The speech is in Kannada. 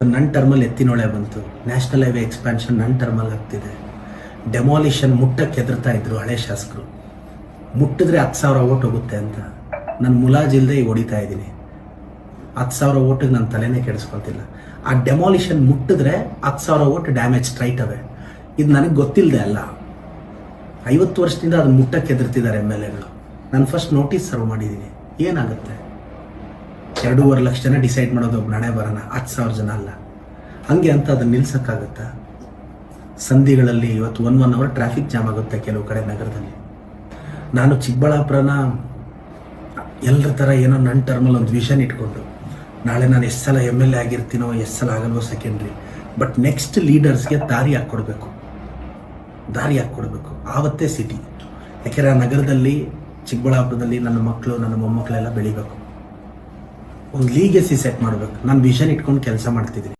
ನನ್ನ ಟರ್ಮಲ್ಲಿ ಎತ್ತಿನೊಳೆ ಬಂತು. ನ್ಯಾಷನಲ್ ಹೈವೇ ಎಕ್ಸ್ಪ್ಯಾನ್ಷನ್ ನನ್ನ ಟರ್ಮಲ್ಲಿ ಆಗ್ತಿದೆ. ಡೆಮಾಲಿಷನ್ ಮುಟ್ಟಕ್ಕೆ ಹೆದರ್ತಾ ಇದ್ರು ಹಳೆ ಶಾಸಕರು. ಮುಟ್ಟಿದ್ರೆ 10,000 ಓಟ್ ಹೋಗುತ್ತೆ ಅಂತ ನಾನು ಮುಲಾಜಿಲ್ದೆ ಈಗ ಹೊಡಿತಾ ಇದ್ದೀನಿ. 10,000 ಓಟಿಗೆ ನನ್ನ ತಲೆನೇ ಕೆಡಿಸ್ಕೊಳ್ತಿಲ್ಲ. ಆ ಡೆಮಾಲಿಷನ್ ಮುಟ್ಟಿದ್ರೆ 10,000 ಓಟ್ ಡ್ಯಾಮೇಜ್ ಸ್ಟ್ರೈಟ್ ಅವೇ. ಇದು ನನಗೆ ಗೊತ್ತಿಲ್ಲದೆ ಅಲ್ಲ, 50 ವರ್ಷದಿಂದ ಅದನ್ನ ಮುಟ್ಟಕ್ಕೆ ಹೆದರ್ತಿದ್ದಾರೆ MLAಗಳು. ನಾನು ಫಸ್ಟ್ ನೋಟಿಸ್ ಸರ್ವ್ ಮಾಡಿದ್ದೀನಿ. ಏನಾಗುತ್ತೆ? 2.5 ಲಕ್ಷ ಜನ ಡಿಸೈಡ್ ಮಾಡೋದು ಒಬ್ಬ ನಾಳೆ ಬರೋಣ, 10,000 ಜನ ಅಲ್ಲ. ಹಂಗೆ ಅಂತ ಅದನ್ನ ನಿಲ್ಸಕ್ಕಾಗತ್ತಾ? ಸಂಧಿಗಳಲ್ಲಿ ಇವತ್ತು 1 ಅವರ್ ಟ್ರಾಫಿಕ್ ಜಾಮ್ ಆಗುತ್ತೆ ಕೆಲವು ಕಡೆ ನಗರದಲ್ಲಿ. ನಾನು ಚಿಕ್ಕಬಳ್ಳಾಪುರನ ಎಲ್ಲರ ಥರ ಏನೋ ನನ್ನ ಟರ್ಮಲ್ಲಿ ಒಂದು ವಿಷನ್ ಇಟ್ಕೊಂಡು ನಾಳೆ ನಾನು ಎಷ್ಟು ಸಲ MLA ಆಗಿರ್ತೀನೋ ಎಷ್ಟು ಸಲ ಆಗಲ್ವೋ ಸೆಕೆಂಡ್ರಿ, ಬಟ್ ನೆಕ್ಸ್ಟ್ ಲೀಡರ್ಸ್ಗೆ ದಾರಿ ಹಾಕ್ಕೊಡ್ಬೇಕು. ಆವತ್ತೇ ಸಿಟಿ. ಯಾಕೆಂದರೆ ಆ ನಗರದಲ್ಲಿ ಚಿಕ್ಕಬಳ್ಳಾಪುರದಲ್ಲಿ ನನ್ನ ಮಕ್ಕಳು ನನ್ನ ಮೊಮ್ಮಕ್ಕಳೆಲ್ಲ ಬೆಳಿಬೇಕು. ಒಂದು ಲೀಗಸಿ ಸೆಟ್ ಮಾಡಬೇಕು. ನಾನು ವಿಷನ್ ಇಟ್ಕೊಂಡು ಕೆಲಸ ಮಾಡ್ತಿದ್ದೀನಿ.